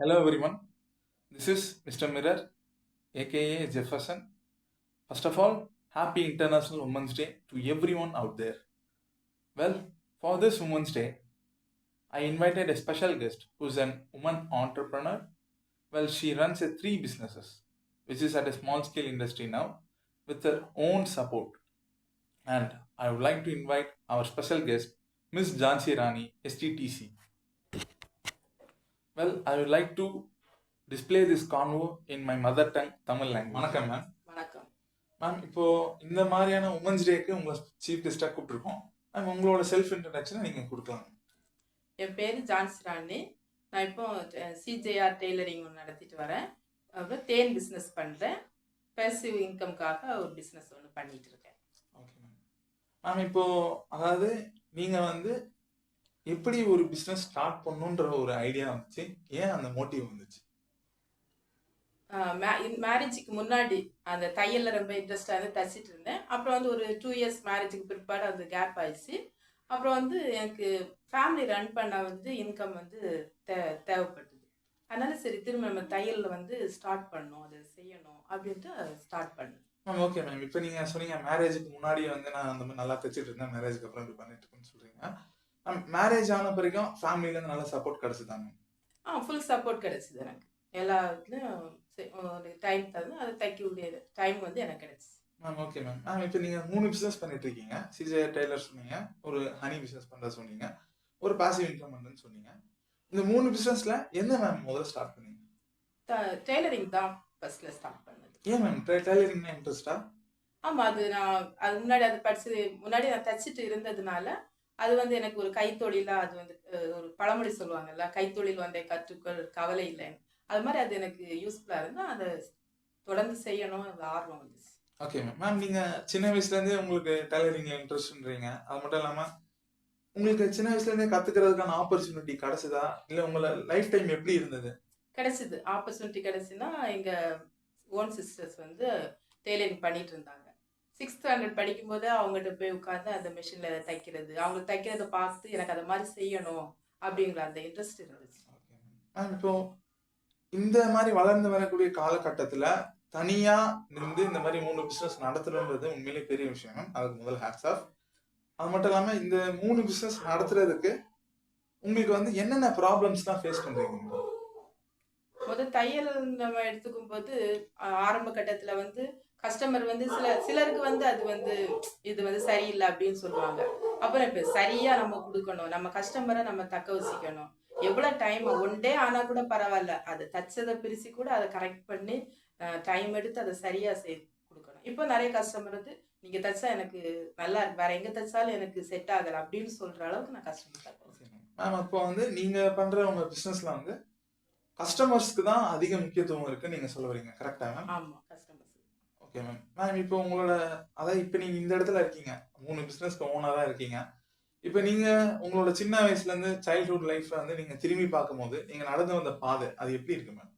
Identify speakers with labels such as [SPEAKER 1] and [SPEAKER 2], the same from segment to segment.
[SPEAKER 1] Hello everyone, this is Mr. Mirror aka Jefferson. First of all, happy International Women's Day to everyone out there. Well, for this Women's Day, I invited a special guest who's an woman entrepreneur. Well, she runs a three businesses, which is at a small scale industry now, with her own support. And I would like to invite our special guest, Miss Jansi Rani, STTC. Well, I would like to display this convo in my mother tongue, Tamil language. வணக்கம் ma'am.
[SPEAKER 2] வணக்கம்
[SPEAKER 1] ma'am, இப்போ இந்த மாதிரியான women's டேக்கு உங்களை chief கெஸ்டாக கூப்பிட்டுருக்கோம். Ma'am, உங்களோட self இன்ட்ரடக்ஷனை நீங்கள் கொடுக்கலாம்.
[SPEAKER 2] என் பேர் ஜான்சி ராணி. நான் இப்போ சிஜேஆர் டெய்லரிங் ஒன்று நடத்திட்டு வரேன். அப்புறம் தேன் பிஸ்னஸ் பண்ணுறேன். பேசிவ் இன்கம்காக ஒரு பிஸ்னஸ் ஒன்று பண்ணிட்டு இருக்கேன்.
[SPEAKER 1] Okay ma'am. மேம், இப்போ அதாவது நீங்கள் வந்து எப்படி ஒரு பிஸ்னஸ் ஸ்டார்ட் பண்ணுன்ற ஒரு ஐடியா வந்துச்சு, ஏன் அந்த மோட்டிவ் வந்துச்சு?
[SPEAKER 2] மேரேஜுக்கு முன்னாடி அந்த தையலில் ரொம்ப இன்ட்ரெஸ்டாக வந்து தச்சிட்டு இருந்தேன். அப்புறம் வந்து ஒரு 2 இயர்ஸ் மேரேஜுக்கு பிற்பாடு அது கேப் ஆயிடுச்சு. அப்புறம் வந்து எனக்கு ஃபேமிலி ரன் பண்ண வந்து இன்கம் வந்து தேவைப்பட்டது. அதனால சரி திரும்ப நம்ம தையலில் வந்து ஸ்டார்ட் பண்ணணும், அதை செய்யணும் அப்படின்ட்டு ஸ்டார்ட் பண்ணேன்.
[SPEAKER 1] Ma'am, okay ma'am. இப்போ நீங்கள் சொன்னீங்க மேரேஜுக்கு முன்னாடி வந்து நான் அந்த மாதிரி நல்லா தைச்சிட்டு இருந்தேன், மேரேஜுக்கு அப்புறம் இப்படி பண்ணிட்டு இருக்கேன்னு சொல்கிறீங்க. மேம், மேரேஜ் ஆன பிறகும் ஃபேமிலியிலேருந்து நல்ல சப்போர்ட் கிடச்சிதாங்க?
[SPEAKER 2] ஃபுல் சப்போர்ட் கிடைச்சிது எனக்கு. எல்லா இதுலையும் ஒரு டைம் தந்து அதை தைக்கக்கூடிய டைம் வந்து எனக்கு கிடைச்சிது.
[SPEAKER 1] Ma'am, okay ma'am. மேம், இப்போ நீங்கள் 3 பிஸ்னஸ் பண்ணிட்டு இருக்கீங்க. சிஜேஆர் டெய்லர் சொன்னீங்க, ஒரு ஹனி பிஸ்னஸ் பண்ணுறத சொன்னீங்க, ஒரு பாசிவ் இன்கம் பண்ணுன்னு சொன்னீங்க. இந்த 3 பிஸ்னஸில் என்ன மேம் முதல்ல ஸ்டார்ட் பண்ணீங்க?
[SPEAKER 2] டெய்லரிங் தான் ஃபர்ஸ்ட்ல ஸ்டார்ட் பண்ணது.
[SPEAKER 1] ஏன் மேம் டெய்லரிங்னா இன்ட்ரெஸ்டா?
[SPEAKER 2] ஆமாம், அது முன்னாடி அது முன்னாடி நான் தச்சுட்டு இருந்ததுனால அது வந்து எனக்கு ஒரு கைத்தொழிலா அது வந்து ஒரு பழமொழி சொல்லுவாங்கல்ல, கைத்தொழில் வந்தே கற்றுக்கொள் கவலை இல்லைன்னு. அது மாதிரி அது எனக்கு யூஸ்ஃபுல்லாக இருந்தால் அதை தொடர்ந்து செய்யணும் ஆர்வம் வந்துச்சு.
[SPEAKER 1] Okay ma'am. மேம், நீங்கள் சின்ன வயசுலேருந்தே உங்களுக்கு டெய்லரிங்கில் இன்ட்ரெஸ்ட்ன்றீங்க. அது மட்டும் இல்லாமல் உங்களுக்கு சின்ன வயசுலேருந்தே கற்றுக்கிறதுக்கான ஆப்பர்ச்சுனிட்டி கிடைச்சதா, இல்லை உங்களை லைஃப் டைம் எப்படி இருந்தது?
[SPEAKER 2] கிடைச்சிது. ஆப்பர்ச்சுனிட்டி கிடைச்சுன்னா எங்கள் ஓன் சிஸ்டர்ஸ் வந்து டெய்லரிங் பண்ணிட்டு இருந்தாங்க. 6th ஸ்டாண்டர்ட் படிக்கும்போது அவங்ககிட்ட போய் உட்காந்து அந்த மிஷினில் தைக்கிறது, அவங்க தைக்கிறத பார்த்து எனக்கு அதை மாதிரி செய்யணும் அப்படிங்கிற அந்த இன்ட்ரெஸ்ட் இருந்துச்சு.
[SPEAKER 1] Okay ma'am. இப்போ இந்த மாதிரி வளர்ந்து வரக்கூடிய காலகட்டத்தில் தனியா நின்று இந்த மாதிரி 3 பிசினஸ் நடத்துறது உண்மையிலே பெரிய விஷயம் மேம். அதுக்கு முதல் ஹேட்ஸ் ஆஃப். அது மட்டும் இல்லாம இந்த 3 பிசினஸ் நடத்துறதுக்கு உங்களுக்கு வந்து என்னென்ன ப்ராப்ளம்ஸ் தான் ஃபேஸ் பண்றீங்க?
[SPEAKER 2] முதல் தையல் நம்ம எடுத்துக்கும் போது ஆரம்ப கட்டத்துல வந்து கஸ்டமர் வந்து சிலருக்கு வந்து அது வந்து இது வந்து சரியில்லை அப்படின்னு சொல்லுவாங்க. அப்புறம் இப்ப சரியா நம்ம கொடுக்கணும், நம்ம கஸ்டமரை நம்ம தக்க வச்சுக்கணும். எவ்வளவு டைம் 1 டே ஆனா கூட பரவாயில்ல, அது தச்சதை பிரிச்சு கூட அதை கரெக்ட் பண்ணி டைம் எடுத்து அதை சரியா கொடுக்கணும். இப்போ நிறைய கஸ்டமர் வந்து நீங்க தச்சா எனக்கு நல்லா இருக்கு, வேற எங்க தச்சாலும் எனக்கு செட் ஆகல அப்படின்னு சொல்ற அளவுக்கு நான் கஸ்டமர் தக்க.
[SPEAKER 1] மேம், அப்போ வந்து நீங்க பண்ற உங்க பிசினஸ்ல வந்து கஸ்டமர்ஸ்க்கு தான் அதிக முக்கியத்துவம் இருக்குன்னு நீங்க சொல்ல வரீங்க, கரெக்டா மேம்?
[SPEAKER 2] ஆமா, கஸ்டமர்ஸ்.
[SPEAKER 1] Okay ma'am. மேம், இப்போ உங்களோட அதாவது இப்போ நீங்க இந்த இடத்துல இருக்கீங்க, 3 பிசினஸ்க்கு ஓனரா இருக்கீங்க. இப்போ நீங்க உங்களோட சின்ன வயசுல இருந்து சைல்ட்ஹுட் லைஃப்ல வந்து நீங்க திரும்பி பார்க்கும்போது நீங்க நடந்து வந்த பாதை அது எப்படி இருக்கு மேம்?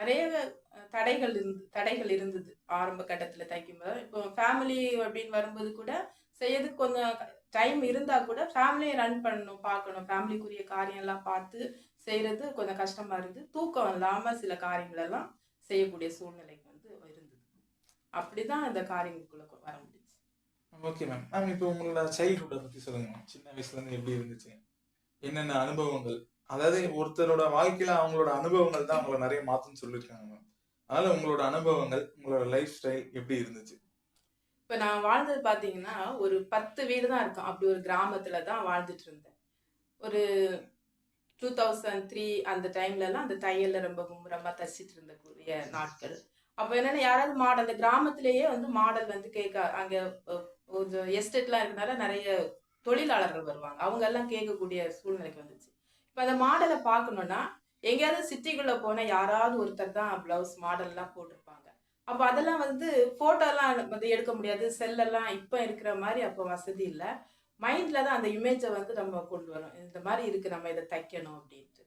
[SPEAKER 2] நிறைய தடைகள் இருந்தது ஆரம்ப கட்டத்துல தைக்கும்போது. இப்போ ஃபேமிலி அப்படின்னு வரும்போது கூட செய்யறதுக்கு கொஞ்சம் டைம் இருந்தா கூட ஃபேமிலியை ரன் பண்ணணும், பார்க்கணும், ஃபேமிலிக்குரிய காரியம் எல்லாம் பார்த்து செய்யறது கொஞ்சம் கஷ்டமா இருந்து தூக்கம் இல்லாம சில காரியங்கள் எல்லாம் செய்யக்கூடிய சூழ்நிலைக்கு வந்து இருந்தது. அப்படிதான் அந்த காரியங்களுக்குள்ள வர முடியுது.
[SPEAKER 1] Okay ma'am. மேம், இப்போ உங்களோட சைல்ட்ஹுட்டை பத்தி சொல்லுங்க. சின்ன வயசுல இருந்து எப்படி இருந்துச்சு, என்னென்ன அனுபவங்கள்? அதாவது ஒருத்தரோட வாழ்க்கையில அவங்களோட அனுபவங்கள் தான் அவங்கள நிறைய மாத்துன்னு சொல்லியிருக்காங்க மேம். அதனால உங்களோட அனுபவங்கள், உங்களோட லைஃப் ஸ்டைல் எப்படி இருந்துச்சு?
[SPEAKER 2] இப்ப நான் வாழ்ந்தது பாத்தீங்கன்னா ஒரு 10 வீடு தான் இருக்கும். அப்படி ஒரு கிராமத்துல தான் வாழ்ந்துட்டு இருந்தேன். ஒரு 2003 அந்த டைம்ல எல்லாம் அந்த தையல்ல ரொம்ப மும்முரமா தச்சிட்டு இருந்தக்கூடிய நாட்கள். அப்ப என்னன்னா யாராவது மாடல் அந்த கிராமத்திலேயே வந்து மாடல் வந்து கேட்க அங்க கொஞ்சம் எஸ்டேட்லாம் இருக்கனால நிறைய தொழிலாளர்கள் வருவாங்க. அவங்க எல்லாம் கேட்கக்கூடிய சூழ்நிலைக்கு வந்துச்சு. இப்ப அந்த மாடலை பார்க்கணும்னா எங்கேயாவது சிட்டிக்குள்ள போனா யாராவது ஒருத்தர் தான் பிளவுஸ் மாடல் எல்லாம் போட்டிருப்பாங்க. அப்ப அதெல்லாம் வந்து போட்டோ எல்லாம் வந்து எடுக்க முடியாது. செல்லெல்லாம் இப்ப இருக்கிற மாதிரி அப்ப வசதி இல்லை. மைண்ட்ல தான் அந்த இமேஜை வந்து நம்ம கொண்டு வரோம், இந்த மாதிரி இருக்கு நம்ம இதை தைக்கணும் அப்படின்ட்டு.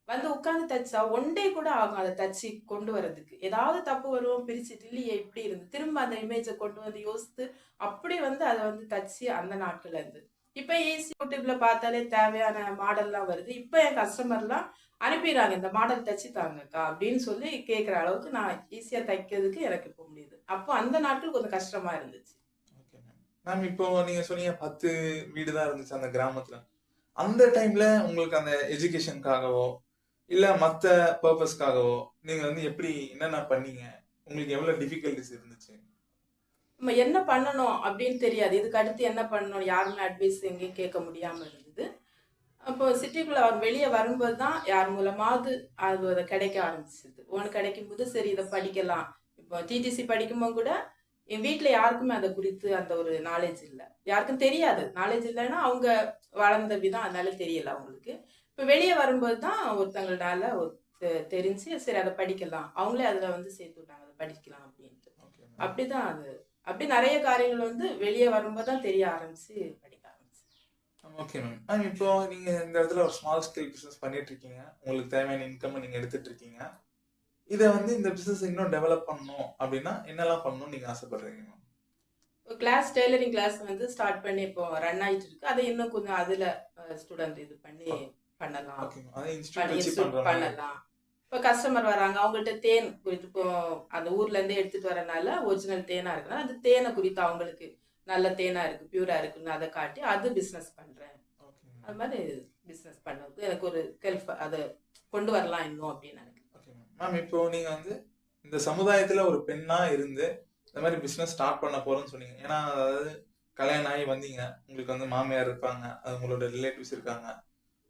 [SPEAKER 2] வந்து உட்காந்து தைச்சா 1 டே கூட ஆகும் அதை தச்சு கொண்டு வரதுக்கு. ஏதாவது தப்பு வரும், பிரிச்சுட்டு இல்லையே இப்படி இருந்து திரும்ப அந்த இமேஜை கொண்டு வந்து யோசித்து அப்படி வந்து அதை வந்து தச்சு அந்த நாட்கள்ல இருந்து. இப்ப ஈஸி யூடியூப்ல பார்த்தாலே தேவையான மாடல்லாம் வருது. இப்ப என் கஸ்டமர்லாம் அனுப்பிடுறாங்க. இந்த மாடல் தச்சு தாங்கக்கா அப்படின்னு சொல்லி கேட்குற அளவுக்கு நான் ஈஸியா தைக்கிறதுக்கு எனக்கு இப்போ முடியுது. அப்போ அந்த நாட்கள் கொஞ்சம் கஷ்டமா இருந்துச்சு.
[SPEAKER 1] Okay ma'am. மேம் இப்போ நீங்க சொன்னீங்க 10 வீடு தான் இருந்துச்சு அந்த கிராமத்துல. அந்த டைம்ல உங்களுக்கு அந்த எஜுகேஷனுக்காகவோ, இல்ல மத்த பர்ப்பஸ்க்காகவோ நீங்க வந்து எப்படி என்னென்ன பண்ணீங்க? உங்களுக்கு எவ்வளவு டிஃபிகல்டிஸ் இருந்துச்சு?
[SPEAKER 2] நம்ம என்ன பண்ணணும் அப்படின்னு தெரியாது. இதுக்கு அடுத்து என்ன பண்ணணும்? யாருமே அட்வைஸ் எங்கேயும் கேட்க முடியாம இருந்தது. அப்போ சிட்டிக்குள்ள வெளிய வரும்போது தான் யார் மூலமாவது அது கிடைக்க ஆரம்பிச்சது. ஒண்ணு கிடைக்கும்போது சரி இத படிக்கலாம். இப்போ டிடிசி படிக்கும்போது கூட என் வீட்ல யாருக்குமே அத குறித்து அந்த ஒரு நாலேட்ஜ் இல்ல. யாருக்கும் தெரியாது. நாலேட்ஜ் இல்லன்னா அவங்க வளர்ந்த விதம் அதனால தெரியல அவங்களுக்கு. இப்ப வெளிய வரும்போது தான் ஒருத்தங்களால தெரிஞ்சு சரி அத படிக்கலாம். அவங்களே அதுல வந்து சேர்த்து விட்டாங்க. அத படிக்கலாம் அப்படின்ட்டு.
[SPEAKER 1] Okay ma'am.
[SPEAKER 2] அப்படிதான் அது. அப்படி நெறைய காரியங்கள் வந்து வெளிய வரும்போது தான் தெரிய ஆரம்பிச்சு படிக்க ஆரம்பிச்சேன்.
[SPEAKER 1] Okay ma'am. மேம் இப்போ நீங்க இந்த இடத்துல ஒரு ஸ்மால் ஸ்கேல் பிசினஸ் பண்ணிட்டு இருக்கீங்க. உங்களுக்கு தேவையான இன்கம் நீங்க எடுத்துட்டு இருக்கீங்க. இத வந்து இந்த பிசினஸ் இன்னும் டெவலப் பண்ணணும் அப்படின்னா என்னெல்லாம் பண்ணணும்னு நீங்க ஆசைப்படுறீங்க மேம்?
[SPEAKER 2] கிளாஸ் டெய்லரிங் கிளாஸ் வந்து ஸ்டார்ட் பண்ணி இப்போ ரன் ஆயிட்டு இருக்கு. அதை இன்னும் கொஞ்சம் அதுல ஸ்டூடெண்ட் இது பண்ணி பண்ணலாம்.
[SPEAKER 1] Okay ma'am. அத இன்ஸ்டிடியூட் வச்சு
[SPEAKER 2] இன்ஸ்டியூட்
[SPEAKER 1] பண்ற மாதிரி.
[SPEAKER 2] பண்ணலாம். இப்போ கஸ்டமர் வராங்க. அவங்கள்ட்ட தேன் குறித்து இப்போ அந்த ஊர்ல இருந்தே எடுத்துட்டு வரனால ஒரிஜினல் தேனா இருக்குன்னா, அந்த தேனை குறித்து அவங்களுக்கு நல்ல தேனா இருக்கு, பியூரா இருக்குன்னு அதை காட்டி அது பிசினஸ் பண்றேன்.
[SPEAKER 1] Okay ma'am.
[SPEAKER 2] அது மாதிரி பிசினஸ் பண்ணது எனக்கு ஒரு அதை கொண்டு வரலாம் இன்னும் அப்படின்னு நினைக்கிறேன்.
[SPEAKER 1] Okay ma'am. மேம் இப்போ நீங்க வந்து இந்த சமுதாயத்துல ஒரு பெண்ணா இருந்து இந்த மாதிரி பிசினஸ் ஸ்டார்ட் பண்ண போறேன்னு சொன்னீங்க. ஏன்னா அதாவது கல்யாணம் ஆகி வந்தீங்க. உங்களுக்கு வந்து மாமியார் இருப்பாங்க. அது உங்களோட ரிலேட்டிவ்ஸ் இருக்காங்க.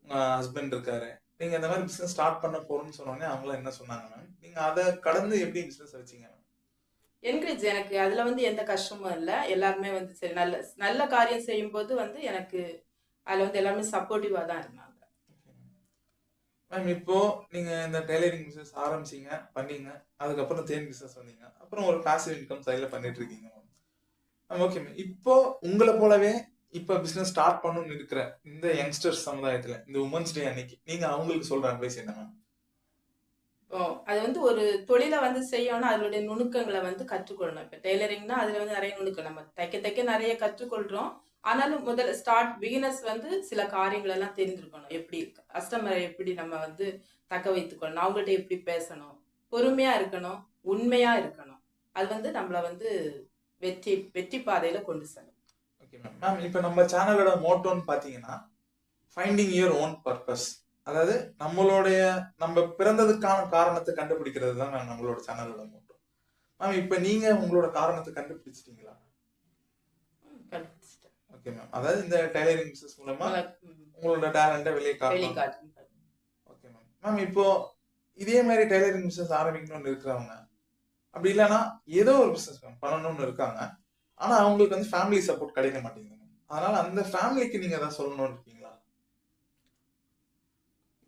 [SPEAKER 1] உங்க ஹஸ்பண்ட் இருக்காரு. நீங்க இந்த மாதிரி பிசினஸ் ஸ்டார்ட் பண்ண போறேன்னு சொன்னோனே அவங்களாம் என்ன சொன்னாங்க மேம்? நீங்க அத கடந்து எப்படி பிசினஸ் வச்சீங்க மேம்?
[SPEAKER 2] என்கரேஜ் எனக்கு அதுல வந்து எந்த கஷ்டமும் இல்ல. எல்லாருமே வந்து சரி நல்ல நல்ல காரியம் செய்யும்போது வந்து எனக்கு அதுல வந்து எல்லாருமே சப்போர்ட்டிவா தான் இருந்தாங்க.
[SPEAKER 1] மேம் இப்போ நீங்க இந்த டெய்லரிங் பிசினஸ் ஆரம்பிச்சீங்க, பண்ணீங்க. அதுக்கப்புறம் தேன் பிசினஸ் வந்தீங்க. அப்புறம் ஒரு பாசிவ் இன்கம் சைடுல பண்ணிட்டு இருக்கீங்க மேம். Okay ma'am. இப்போ உங்கள போலவே இப்ப பிசினஸ் ஸ்டார்ட் பண்ணணும்னு இருக்கிற இந்த யங்ஸ்டர்ஸ் சமுதாயத்துல இந்த உமன்ஸ் டே அன்னைக்கு நீங்க அவங்களுக்கு சொல்ற அட்வைஸ் என்ன மேம்?
[SPEAKER 2] இப்போ அது வந்து ஒரு தொழில வந்து செய்யணும்னா அதனுடைய நுணுக்கங்கள வந்து கற்றுக்கொள்ளணும். இப்ப டெய்லரிங்னா அதுல வந்து நிறைய நுணுக்கம். நம்ம தைக்க தைக்க நிறைய கற்றுக்கொள்றோம். ஆனாலும் முதல்ல பிகினர்ஸ் வந்து சில காரியங்கள் எல்லாம் தெரிஞ்சிருக்கணும். எப்படி கஸ்டமரை எப்படி நம்ம வந்து தக்க வைத்துக்கொள்ளணும். அவங்கள்ட்ட எப்படி பேசணும். பொறுமையா இருக்கணும். உண்மையா இருக்கணும். அது வந்து நம்மள வந்து வெற்றி வெற்றி பாதையில கொண்டு செல்லும்.
[SPEAKER 1] Okay ma'am. மேம் இப்போ நம்ம சேனலோட மோட்டோன்னு பாத்தீங்கன்னா ஃபைண்டிங் யுவர் ஓன் பர்பஸ். அதாவது நம்ம பிறந்ததுக்கான காரணத்தை கண்டுபிடிக்கிறது தான் மேம் நம்மளோட சேனலோட மோட்டோ. மேம் இப்போ நீங்க உங்களோட காரணத்தை கண்டுபிடிச்சிட்டீங்களா?
[SPEAKER 2] கண்டுபிடிச்சிட்டேன்.
[SPEAKER 1] Okay ma'am. அதாவது இந்த டெய்லரிங் பிசினஸ் மூலமா உங்களோட டேலண்ட்டை வெளியே காட்டணும். Okay ma'am. மேம் இப்போ இதே மாதிரி டெய்லரிங் பிசினஸ் ஆரம்பிக்கணும்னு இருக்கிறவங்க அப்படி இல்லைன்னா ஏதோ ஒரு பிசினஸ் பண்ணணும்னு இருக்காங்க. ஆனா அவங்களுக்கு வந்து ஃபேமிலி சப்போர்ட் கிடைக்க மாட்டேங்குது. அதனால அந்த ஃபேமிலிக்கு நீங்க ஏதாவது சொல்லணும்னு இருக்கீங்களா?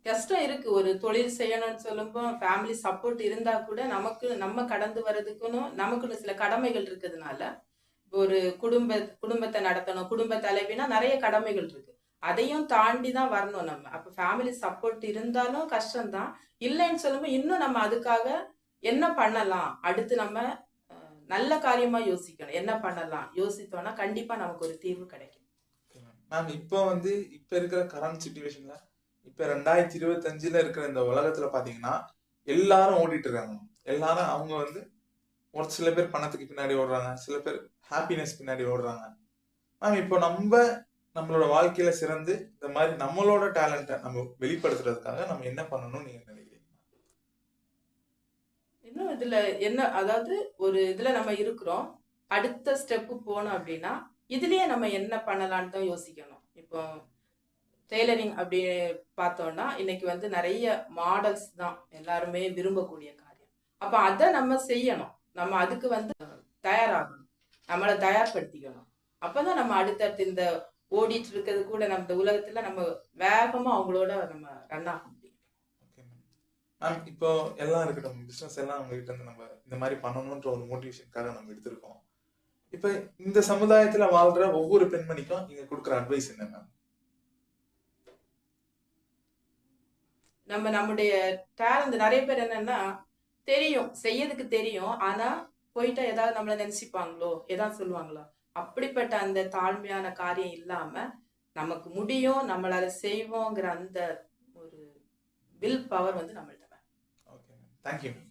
[SPEAKER 2] கஷ்டம் இருக்கு. ஒரு தொழில் செய்யணும்னு சொல்லும்போ ஃபேமிலி சப்போர்ட் இருந்தா கூட நமக்கு நம்ம கடந்து வர்றதுக்குன்னு நமக்குன்னு சில கடமைகள் இருக்கிறதுனால ஒரு குடும்பத்தை நடத்தணும். குடும்ப தலைவினா நிறைய கடமைகள் இருக்கு. அதையும் தாண்டி தான் வரணும் நம்ம. அப்ப ஃபேமிலி சப்போர்ட் இருந்தாலும் கஷ்டம் தான். இல்லைன்னு சொல்லும்போது இன்னும் நம்ம அதுக்காக என்ன பண்ணலாம்? அடுத்து நம்ம நல்ல காரியமா யோசிக்கணும். என்ன பண்ணலாம்? யோசித்தோம்னா கண்டிப்பா நமக்கு ஒரு தீர்வு கிடைக்கும்.
[SPEAKER 1] மேம் இப்போ வந்து இப்ப இருக்கிற கரண்ட் சிச்சுவேஷன்ல இப்ப 2025ல இருக்கிற இந்த உலகத்துல பாத்தீங்கன்னா எல்லாரும் ஓடிட்டு இருக்காங்க. எல்லாரும் அவங்க வந்து ஒரு சில பேர் பணத்துக்கு பின்னாடி ஓடுறாங்க. சில பேர் ஹாப்பினஸ் பின்னாடி ஓடுறாங்க. மேம் இப்போ நம்மளோட வாழ்க்கையில சிறந்து இந்த மாதிரி நம்மளோட டேலண்ட்டை நம்ம வெளிப்படுத்துறதுக்காக நம்ம என்ன பண்ணணும்னு நீங்க நினைக்கிறீங்க?
[SPEAKER 2] இன்னும் இதுல என்ன அதாவது ஒரு இதுல நம்ம இருக்கிறோம். அடுத்த ஸ்டெப் போனோம் அப்படின்னா இதுலயே நம்ம என்ன பண்ணலாம்னு தான் யோசிக்கணும். இப்போ டெய்லரிங் அப்படி பார்த்தோம்னா இன்னைக்கு வந்து நிறைய மாடல்ஸ் தான் எல்லாருமே விரும்பக்கூடிய காரியம். அப்ப அதை நம்ம செய்யணும். நம்ம அதுக்கு வந்து தயாராகணும். நம்மளை தயார்படுத்திக்கணும். அப்பதான் நம்ம அடுத்தடுத்து இந்த ஓடிட்டு இருக்கிறது கூட நம்ம இந்த உலகத்துல நம்ம வேகமா அவங்களோட நம்ம ரன் ஆக முடியும்.
[SPEAKER 1] மேம் இப்போ எல்லாம் இருக்கட்டும், பிசினஸ் எல்லாம் அவங்க கிட்ட இருந்து நம்ம இந்த மாதிரி பண்ணணும்ன்ற ஒரு மோட்டிவேஷனுக்காக நம்ம எடுத்திருக்கோம். இப்ப இந்த சமுதாயத்துல வாழ்ற ஒவ்வொரு பெண்மணிக்கும் நீங்க கொடுக்குற அட்வைஸ் என்ன மேம்?
[SPEAKER 2] நம்முடைய டேலண்ட் நிறைய பேர் என்னன்னா தெரியும், செய்யறதுக்கு தெரியும். ஆனா போயிட்டா ஏதாவது நம்மள நினைச்சுப்பாங்களோ, ஏதாவது சொல்லுவாங்களோ, அப்படிப்பட்ட அந்த தாழ்மையான காரியம் இல்லாம நமக்கு முடியும், நம்மளால செய்வோங்கிற அந்த ஒரு வில் பவர் வந்து நம்மள்ட்ட.
[SPEAKER 1] Okay ma'am, thank you ma'am.